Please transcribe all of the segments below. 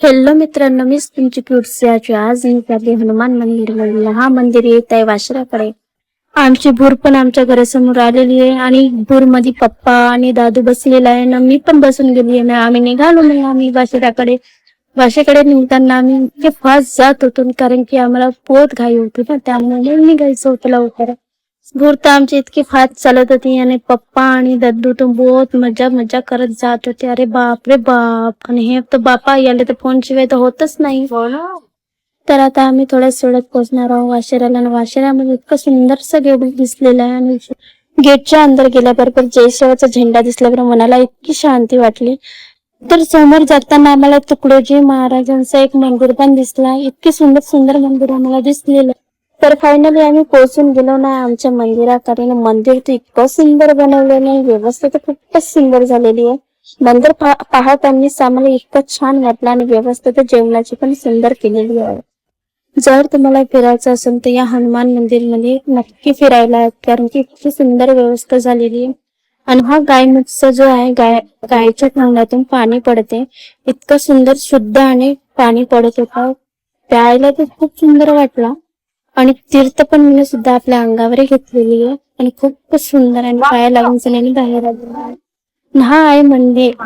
Hello मित्रांनो, मीच तुमची क्यूटची आज मी चालली हनुमान मंदिर मध्ये. हा मंदिर येत आहे वाशिराकडे. आमची भूर पण आमच्या घरासमोर आलेली आहे आणि भूर मध्ये पप्पा आणि दादू बसलेला आहे ना, मी पण बसून गेली आहे ना. आम्ही निघालो नाही. आम्ही वाशीकडे निघताना आम्ही इतके फास्ट जात होतो कारण की आम्हाला बहुत घाई होती ना, त्यामुळे निघायचं होतं लवकर. भूर तर आमची इतकी फास्ट चालत होती आणि पप्पा आणि दद्दू तर बहुत मजा मजा करत जात होते. अरे बाप रे बाप. आणि हे तर बापा याले तर फोन शिवाय तर होतच नाही. तर आता आम्ही थोड्याच वेळात पोहोचणार आहोत वाशिराला. आणि वाशिरामध्ये इतकं सुंदरसं गेट दिसलेलं आहे आणि गेटच्या अंदर गेल्याबरोबर जयसेवाचा झेंडा दिसल्याबरोबर मनाला इतकी शांती वाटली. तर समोर जाताना आम्हाला तुकडोजी महाराजांचा एक मंदिर पण दिसला. इतके सुंदर सुंदर मंदिर आम्हाला दिसलेलं. तर फायनली आम्ही पोहोचून गेलो ना आमच्या मंदिराकडे. मंदिर तर इतकं सुंदर बनवलेलं आहे, व्यवस्था तर खूपच सुंदर झालेली आहे. मंदिर पाहताना आम्हाला इतकं छान वाटलं आणि व्यवस्था तर जेवणाची पण सुंदर केलेली आहे. जर तुम्हाला फिरायचं असेल तर या हनुमान मंदिर मध्ये नक्की फिरायला, कारण की इतकी सुंदर व्यवस्था झालेली आहे. आणि हा गायमुखचा जो आहे, गायच्या तोंडातून पाणी पडते. इतकं सुंदर शुद्ध आणि पाणी पडत होता, प्यायला तर खूप सुंदर वाटला. आणि तीर्थ पण मी सुद्धा आपल्या अंगावर घेतलेली आहे आणि खूपच सुंदर आणि पाया लागून सगळ्यांनी बाहेर आलेला आहे. हा आहे मंदिर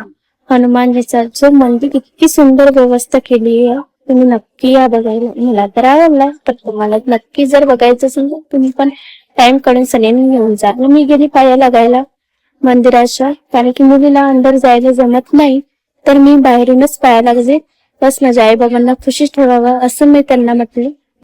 हनुमानजीचा, जो मंदिर इतकी सुंदर व्यवस्था केली आहे. तुम्ही नक्की या बघायला. मला तर आवडला, तर तुम्हाला नक्की जर बघायचं असेल तर तुम्ही पण टाइम काढून सगळ्यांनी घेऊन जा. मी गेली पाया लागायला मंदिराच्या, कारण की मुलीला अंदर जायला जमत नाही. तर मी बाहेरूनच पाया लागले. बस माझ्या आई बाबांना खुशीच ठेवावं असं मी त्यांना म्हटले.